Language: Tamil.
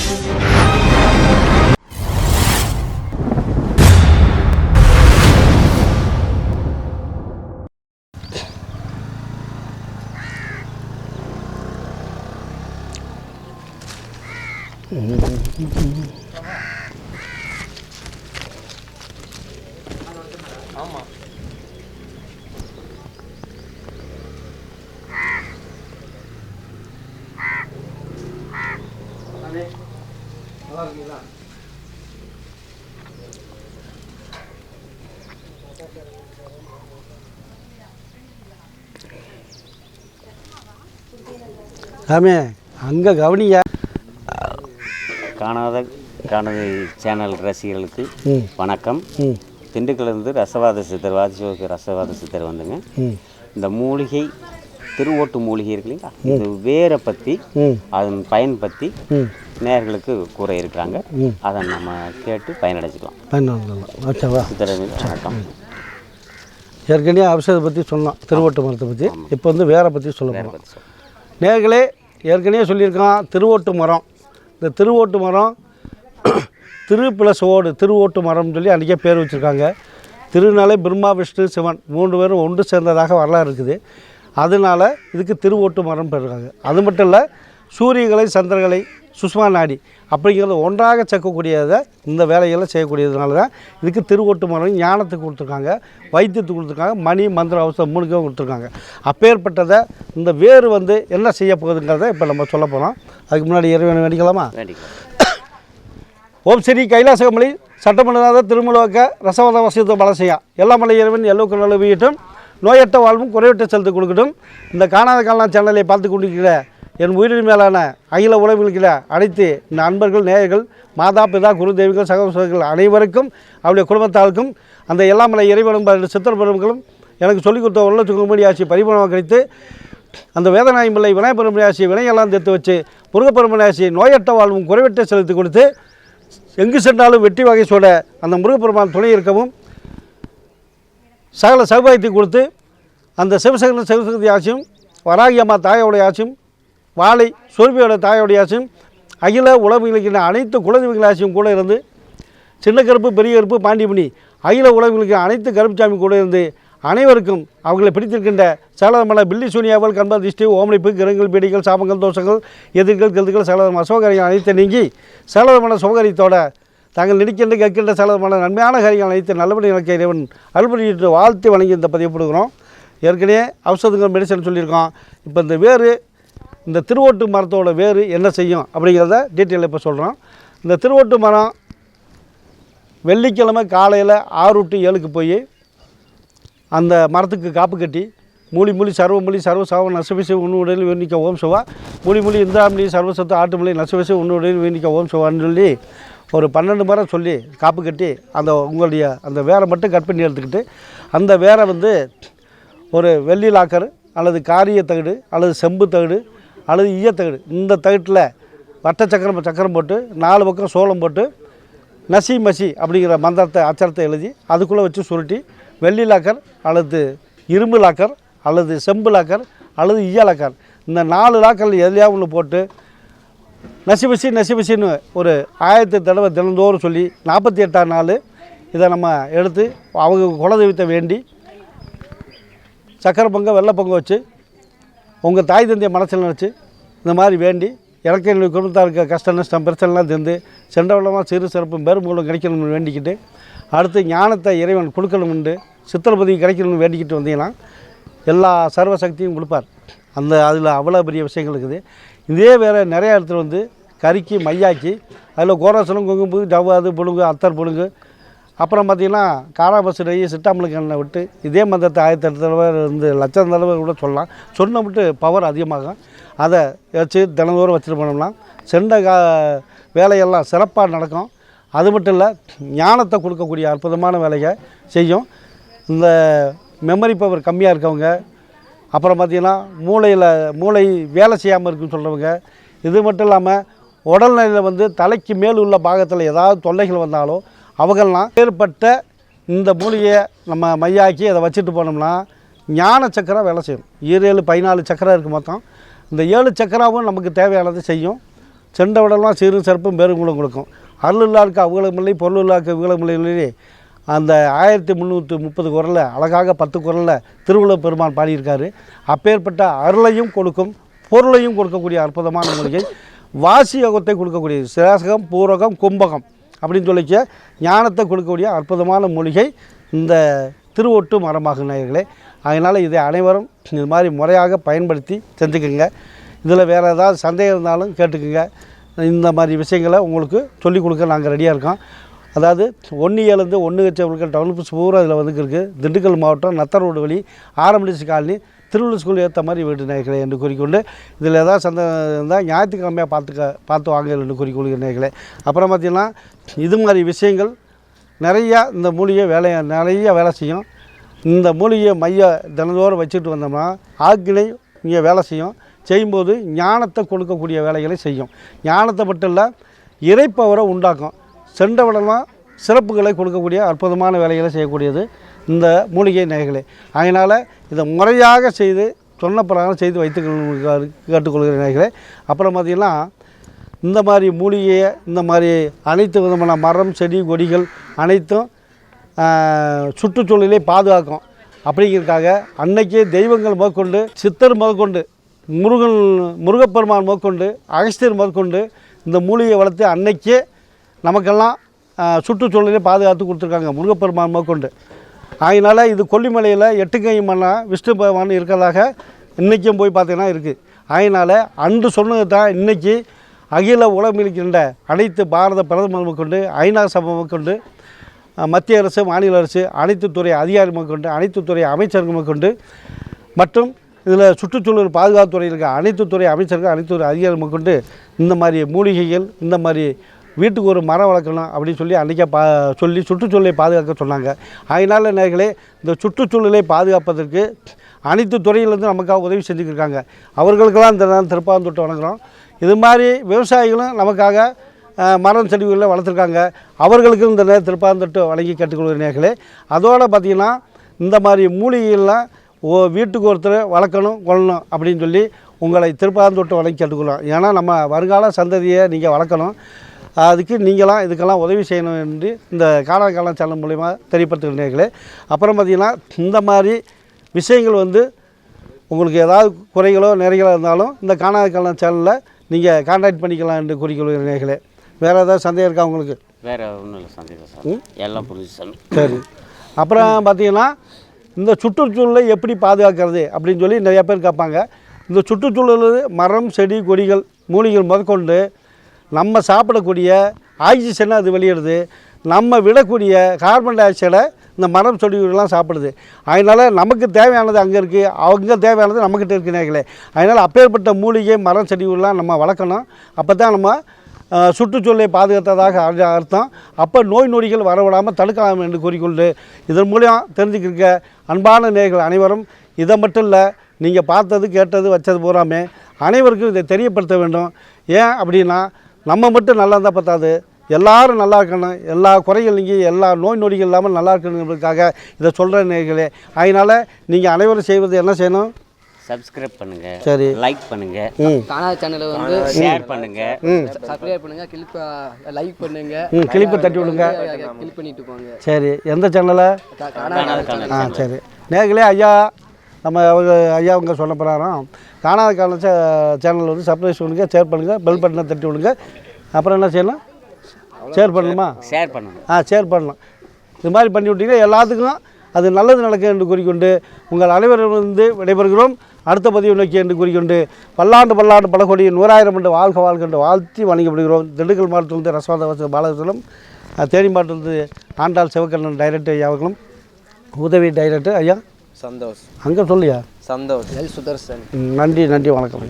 ஆமாம் நல்லா இருக்கீங்களா? சாமி அங்கே கவனிங்க. காணாத சேனல் ரசிகர்களுக்கு வணக்கம். திண்டுக்கல்லிருந்து ரசவாத சித்தர் வாதிசிவக்கு ரசவாத சித்தர் வந்துங்க. இந்த மூலிகை திருவோட்டு மூலிகை இருக்கு இல்லைங்களா, இது வேரை பற்றி அதன் பயன் பற்றி நேயர்களுக்கு கூற இருக்கிறாங்க. அதை நம்ம கேட்டு பயனடைச்சிக்கலாம். சித்தர் வணக்கம். ஏற்கனவே அவசரத்தை பற்றி சொன்னோம், திருவோட்டு மரத்தை பற்றி. இப்போ வந்து வேரை பற்றி சொல்ல போகிறோம். நேயர்களே, ஏற்கனவே சொல்லியிருக்கான் திருவோட்டு மரம். இந்த திருவோட்டு மரம் திரு ப்ளஸ் ஓடு திருவோட்டு மரம்னு சொல்லி அன்றைக்கே பேர் வச்சுருக்காங்க. திருநாளே பிரம்மா விஷ்ணு சிவன் 3 பேரும் ஒன்று சேர்ந்ததாக வரலாறு இருக்குது. அதனால் இதுக்கு திருவோட்டு மரம் போயிருக்காங்க. அது மட்டும் இல்லை, சூரியகளை சந்திரகளை சுஷ்மா நாடி அப்படிங்கிறத ஒன்றாக சேர்க்கக்கூடியதை இந்த வேலைகளை செய்யக்கூடியதுனால தான் இதுக்கு திருவோட்டு மரம். ஞானத்துக்கு கொடுத்துருக்காங்க, வைத்தியத்துக்கு கொடுத்துருக்காங்க, மணி மந்திர அவசரம் 3க்கும் கொடுத்துருக்காங்க. அப்பேற்பட்டதை இந்த வேறு வந்து என்ன செய்ய போகுதுங்கிறத இப்போ நம்ம சொல்ல போகிறோம். அதுக்கு முன்னாடி இறைவனை வேண்டிக்கலாமா? ஓம் ஸ்ரீ கைலாசகமலை சட்டமன்றநாத திருமலோக்க ரசவத வசியத்தை பலசையா எல்லா மலை இறைவன் எல்லோருக்கு நல்ல வீட்டும் நோயற்ற வாழ்வும் குறைவற்ற செலுத்து கொடுக்கட்டும். இந்த காணாத காலனா சேனலை பார்த்து கொண்டிருக்கிற என் உயிரின் மேலான அகில உலகில் அனைத்து இந்த அன்பர்கள் நேயர்கள் மாதா பிதா குரு தெய்வங்கள் சகோதரர்கள் அனைவருக்கும் அவருடைய குடும்பத்தாருக்கும் அந்த எல்லாமலை இறைவனும் சித்தர் பெருமக்களும் எனக்கு சொல்லிக் கொடுத்த உள்ள சுகுமணி ஆட்சி பரிபூர்ணமாக கிடைத்து அந்த வேதநாயம் பிள்ளை விநாயகபெருமணி ஆட்சியை வினையெல்லாம் சேர்த்து வச்சு முருகப்பெருமணி ஆட்சியை நோயற்ற வாழ்வும் குறைவற்ற செலுத்தி கொடுத்து எங்கு சென்றாலும் வெற்றி வகை சோட அந்த முருகப்பெருமான் துணை இருக்கவும் சகல சௌபாயத்தை கொடுத்து அந்த சிவசக்தி ஆட்சியும் வராகி அம்மா தாயோடைய ஆட்சியும் வாழை சொர்பியோட தாயோடைய ஆட்சியும் அகில உலகில் அனைத்து குலதெய்வங்கள் ஆட்சியும் கூட இருந்து சின்ன கருப்பு பெரிய கருப்பு பாண்டியமணி அகில உலகிற்கு அனைத்து கருப்புசாமி கூட இருந்து அனைவருக்கும் அவர்களை பிடித்திருக்கின்ற சகலமான பில்லி சூனியாவல் கண்பர் திஷ்டி ஓமளிப்பு கிரகங்கள் பீடிகள் சாபங்கள் தோஷங்கள் எதிர்கள் கெழுதுகள் சகலமான அசோகரிகள் அனைத்து நீங்கி சகலமான சௌகரியத்தோட தாங்கள் நினைக்கின்ற கேட்கின்ற சகலமான நன்மையான காரியங்கள் அனைத்து நல்லபடி நடக்க இறைவன் அருள்படிட்டு வாழ்த்து வணங்கி இந்த பதிவு கொடுக்குறோம். ஏற்கனவே ஔஷதங்கள் மெடிசன் சொல்லியிருக்கோம். இப்போ இந்த வேறு இந்த திருவோட்டு மரத்தோட வேறு என்ன செய்யும் அப்படிங்கிறத டீட்டெயிலில் இப்போ சொல்கிறோம். இந்த திருவோட்டு மரம் வெள்ளிக்கிழமை காலையில் 6 to 7க்கு போய் அந்த மரத்துக்கு காப்பு கட்டி மூலி சர்வ சாவ நசவிசை உன்னுடையில் வேண்டிக்க ஓம் சிவா மூலி இந்திராமணி சர்வசத்து ஆட்டுமொழி நசவிசை உன்னுடையில் வேண்டிக்க ஓம் சிவான்னு சொல்லி ஒரு 12 மரம் சொல்லி காப்பு கட்டி அந்த உங்களுடைய அந்த வேரை மட்டும் கட் பண்ணி எடுத்துக்கிட்டு அந்த வேரை வந்து ஒரு வெள்ளி லாக்கர் அல்லது காரிய தகடு அல்லது செம்பு தகடு அல்லது ஈயத்தகடு இந்த தகட்டில் வட்ட சக்கரம் போட்டு 4 பக்கம் சோளம் போட்டு நசி மசி அப்படிங்கிற மந்திரத்தை அச்சரத்தை எழுதி அதுக்குள்ளே வச்சு சுருட்டி வெள்ளி லாக்கர் அல்லது இரும்பு லாக்கர் அல்லது செம்பு லாக்கர் அல்லது ஈய லாக்கர் இந்த 4 லாக்கரில் எதுலையாக ஒன்று போட்டு நசிபசின்னு ஒரு 1000 தடவை தினந்தோறும் சொல்லி 48ஆம் நாள் இதை நம்ம எடுத்து அவங்க குலதெய்வத்தை வேண்டி சக்கரை பொங்கல் வெள்ளை பொங்கல் வச்சு உங்கள் தாய் தந்தையை மனசில் நினச்சி இந்த மாதிரி வேண்டி எனக்கு என்னுடைய குடும்பத்தாக இருக்க கஷ்ட நஷ்டம் பிரச்சனைலாம் தந்து சென்றவளமாக சிறு சிறப்பும் பெரும்பூலம் கிடைக்கணும்னு வேண்டிக்கிட்டு அடுத்து ஞானத்தை இறைவன் கொடுக்கணும்னு சித்திரபதி கிடைக்கணும்னு வேண்டிக்கிட்டு வந்தீங்கன்னா எல்லா சர்வசக்தியும் கொடுப்பார். அந்த அதில் அவ்வளோ பெரிய விஷயங்கள் இருக்குது. இதே வேறு நிறையா இடத்துல வந்து கறிக்கு மையாக்கி அதில் கோராசனம் குங்கும்பு ஜவ்வாது புழுங்கு அத்தர் புழுங்கு அப்புறம் பார்த்திங்கன்னா காராபசு நெய் சிட்டாமலுக்கு எண்ணெய் விட்டு இதே மந்திரத்தை 1008 தடவை இருந்து லட்சம் தடவை கூட சொல்லலாம். சொன்ன விட்டு பவர் அதிகமாகும். அதை வச்சு தினந்தோறும் வச்சுட்டு போனோம்னா சென்ற வேலையெல்லாம் சிறப்பாக நடக்கும். அது மட்டும் இல்லை, ஞானத்தை கொடுக்கக்கூடிய அற்புதமான வேலையை செய்யும். இந்த மெமரி பவர் கம்மியாக இருக்கவங்க, அப்புறம் பார்த்திங்கன்னா மூளை வேலை செய்யாமல் இருக்குன்னு சொல்கிறவங்க, இது மட்டும் இல்லாமல் உடல்நிலையில் வந்து தலைக்கு மேல் உள்ள பாகத்தில் ஏதாவது தொல்லைகள் வந்தாலும் அவங்கள்லாம் ஏற்பட்ட இந்த மூலிகையை நம்ம மையாக்கி அதை வச்சுட்டு போனோம்னா ஞான சக்கரம் வேலை செய்யும். 14 சக்கரம் இருக்குது மொத்தம். இந்த 7 சக்கராவும் நமக்கு தேவையானது செய்யும். செண்ட உடலாம் சீரும் சிறப்பும் பேருங்குளம் கொடுக்கும். அருளில்லாருக்கு அவ்வளமில்லை பொருளில்லாருக்கு இவ்வளமில்லை. அந்த 1330 குறளில் அழகாக 10 குறளில் திருவள்ளுவர் பெருமான் பாடியிருக்காரு. அப்பேற்பட்ட அருளையும் கொடுக்கும் பொருளையும் கொடுக்கக்கூடிய அற்புதமான மூலிகை. வாசி யோகத்தை கொடுக்கக்கூடிய சிராசகம் பூரகம் கும்பகம் அப்படின்னு சொல்லிக்க ஞானத்தை கொடுக்கக்கூடிய அற்புதமான மூலிகை இந்த திருவொட்டு மரமாக நேயர்களே. அதனால் இதை அனைவரும் இது மாதிரி முறையாக பயன்படுத்தி செஞ்சுக்குங்க. இதில் வேறு ஏதாவது சந்தேகம் இருந்தாலும் கேட்டுக்குங்க. இந்த மாதிரி விஷயங்களை உங்களுக்கு சொல்லிக் கொடுக்க நாங்கள் ரெடியாக இருக்கோம். அதாவது 1 1 டவுன் பஸ் பூரா இதில் இருக்குது. திண்டுக்கல் மாவட்டம் நத்தர் ரோடு வழி ஆரம்பிச்சு காலனி திருவள்ளுவர் ஸ்கூல் ஏற்ற மாதிரி வீட்டு நேயர்களே என்று கூறிக்கொண்டு இதில் ஏதாவது சந்தேகம் இருந்தால் ஞாயிற்றுக்கிழமையாக பார்த்து வாங்க என்று கூறிக்கொள்கிற நேயர்களே. அப்புறம் பார்த்திங்கன்னா இது மாதிரி விஷயங்கள் நிறையா இந்த மூலிகை நிறைய வேலை செய்யும். இந்த மூலிகை மைய தினந்தோறும் வச்சுட்டு வந்தோம்னா ஆக்கினை இங்கே வேலை செய்யும்போது ஞானத்தை கொடுக்கக்கூடிய வேலைகளை செய்யும். ஞானத்தை மட்டும் இல்லை இறைப்பவரை உண்டாக்கும். சென்றவிடமாக சிறப்புகளை கொடுக்கக்கூடிய அற்புதமான வேலைகளை செய்யக்கூடியது இந்த மூலிகை நேயர்களே. அதனால் இதை முறையாக செய்து சொன்ன பிரகாரம் செய்து கேட்டுக்கொள்கிற நேயர்களே. அப்புறம் பார்த்திங்கன்னா இந்த மாதிரி மூலிகையை இந்த மாதிரி அனைத்து விதமான மரம் செடி கொடிகள் அனைத்தும் சுற்றுச்சூழலை பாதுகாக்கும். அப்படிங்கிறதுக்காக அன்னைக்கே தெய்வங்கள் முதற்கொண்டு சித்தர் முதற்கொண்டு முருகப்பெருமான் முதற்கொண்டு அகஸ்தியர் முதற்கொண்டு இந்த மூலிகையை வளர்த்து அன்னைக்கே நமக்கெல்லாம் சுற்றுச்சூழலை பாதுகாத்து கொடுத்துருக்காங்க முருகப்பெருமான் முதற்கொண்டு. அதனால் இது கொல்லிமலையில் 8 கை மன்னன் விஷ்ணு பகவான் இருக்கிறதாக இன்றைக்கும் போய் பார்த்தீங்கன்னா இருக்குது. அதனால் அன்று சொன்னது தான் இன்றைக்கி அகில உலகம் இருக்கின்ற அனைத்து பாரத பிரதமர் முதற்கொண்டு ஐநா சபை முதற்கொண்டு மத்திய அரசு மாநில அரசு அனைத்து துறை அதிகாரி முதற்கொண்டு அனைத்து துறை அமைச்சர்கள் முதற்கொண்டு மற்றும் இதில் சுற்றுச்சூழல் பாதுகாப்புத்துறையில் இருக்க அனைத்து துறை அமைச்சர்கள் அனைத்து துறை அதிகாரி முதற்கொண்டு இந்த மாதிரி மூலிகைகள் இந்த மாதிரி வீட்டுக்கு ஒரு மரம் வளர்க்கணும் அப்படின்னு சொல்லி அன்றைக்கே சொல்லி சுற்றுச்சூழலை பாதுகாக்க சொன்னாங்க. அதனால் நேயர்களே இந்த சுற்றுச்சூழலை பாதுகாப்பதற்கு அனைத்து துறையிலேருந்து நமக்காக உதவி செஞ்சுக்கிருக்காங்க. அவர்களுக்கெல்லாம் இந்த நேரம் திருப்பாந்தொட்டு வணங்குகிறோம். இது மாதிரி விவசாயிகளும் நமக்காக மரம் செடிகளில் வளர்த்துருக்காங்க. அவர்களுக்கு இந்த நேரம் திருப்பாந்தொட்டு வழங்கி கேட்டுக்கொள்கிற நேயர்களே. அதோடு பார்த்திங்கன்னா இந்த மாதிரி மூலிகைகள்லாம் வீட்டுக்கு ஒருத்தர் வளர்க்கணும் கொள்ளணும் அப்படின்னு சொல்லி உங்களை திருப்பாந்தொட்டு வழங்கி கேட்டுக்கொள்ளும். ஏன்னா நம்ம வருங்கால சந்ததியை நீங்கள் வளர்க்கணும். அதுக்கு நீங்களாம் இதுக்கெல்லாம் உதவி செய்யணும் என்று இந்த காலம் சேனல் மூலிமா தெரியப்படுத்துகிறீர்களே. அப்புறம் பார்த்திங்கன்னா இந்த மாதிரி விஷயங்கள் உங்களுக்கு ஏதாவது குறைகளோ நிறைகளோ இருந்தாலும் இந்த காலம் சேனலில் நீங்கள் கான்டாக்ட் பண்ணிக்கலாம் என்று கூறிக்கொள்கிறீர்களே. வேறு ஏதாவது சந்தேகம் இருக்கா உங்களுக்கு? வேறு ஒன்றும் இல்லை சந்தேகம் சார், எல்லாம் புரிஞ்சு சார். சரி. அப்புறம் பார்த்திங்கன்னா இந்த சுற்றுச்சூழலை எப்படி பாதுகாக்கிறது அப்படின்னு சொல்லி நிறையா பேர் கேட்பாங்க. இந்த சுற்றுச்சூழல் மரம் செடி கொடிகள் மூலிகைகள் முதற்கொண்டு நம்ம சாப்பிடக்கூடிய ஆக்சிஜனை அது வெளியிடுது. நம்ம விடக்கூடிய கார்பன் டை ஆக்சைடை இந்த மரம் செடிகள்லாம் சாப்பிடுது. அதனால் நமக்கு தேவையானது அங்கே இருக்குது, அவங்க தேவையானது நம்மக்கிட்ட இருக்கிறீங்களே. அதனால் அப்பேற்பட்ட மூலிகை மரம் செடிகள்லாம் நம்ம வளர்க்கணும். அப்போ தான் நம்ம சுற்றுச்சூழலை பாதுகாத்ததாக அர்த்தம். அப்போ நோய் நொடிகள் வரவிடாமல் தடுக்கலாம் என்று கூறிக்கொண்டு இதன் மூலம் தெரிஞ்சுக்கிற அன்பான நேயர்கள் அனைவரும் இதை மட்டும் இல்லை, நீங்கள் பார்த்தது கேட்டது வச்சது பூராமே அனைவருக்கும் இதை தெரியப்படுத்த வேண்டும். ஏன் அப்படின்னா நம்ம மட்டும் நல்லா இருந்தால் பத்தாது, எல்லோரும் நல்லா இருக்கணும், எல்லா குறைகள் நீங்கி எல்லா நோய் நொடிகள் இல்லாமல் நல்லா இருக்கணுங்கிறதுக்காக இதை சொல்கிற நேயர்களே. அதனால் நீங்கள் அனைவரும் செய்வது என்ன செய்யணும்? சப்ஸ்கிரைப் பண்ணுங்க, சரி, லைக் பண்ணுங்க, காணாத சேனலை ஷேர் பண்ணுங்க, சப்ஸ்கிரைப் பண்ணுங்க, லைக் பண்ணுங்க, கிளிப்பை தட்டி விடுங்க, கிளிக் பண்ணிட்டு போங்க. சரி, எந்த சேனலை? சரி நேர்களே, ஐயா நம்ம அவங்க சொல்ல போகிறாராம். காணாத காலம் சேனல் சப்ஸ்கிரைப் பண்ணுங்க, ஷேர் பண்ணுங்கள், பெல் பட்டனை தட்டி விடுங்க. அப்புறம் என்ன செய்யணும்? ஷேர் பண்ணணுமா? ஷேர் பண்ணணும். ஷேர் பண்ணலாம். இது மாதிரி பண்ணி விட்டீங்கன்னா எல்லாத்துக்கும் அது நல்லது நடக்கும் என்று கூறிக்கொண்டு உங்கள் அனைவரிடமிருந்து விடைபெறுகிறோம். அடுத்த பதிவு நோக்கி என்று கூறிக்கொண்டு பல்லாண்டு பல கோடி 100,000 ஆண்டு வாழ்க என்று வாழ்த்தி வணங்கப்படுகிறோம். திண்டுக்கல் மாவட்டத்திலிருந்து ரசவாத பாலகிருஷ்ணனும், தேனி மாவட்டத்திலிருந்து ஆண்டாள் சிவகண்ணன் டைரக்டர் ஐயா அவர்களும், உதவி டைரக்டர் ஐயா சந்தோஷ், அங்கே சொல்லியா சந்தோஷ், சுதர்சன். நன்றி வணக்கம்.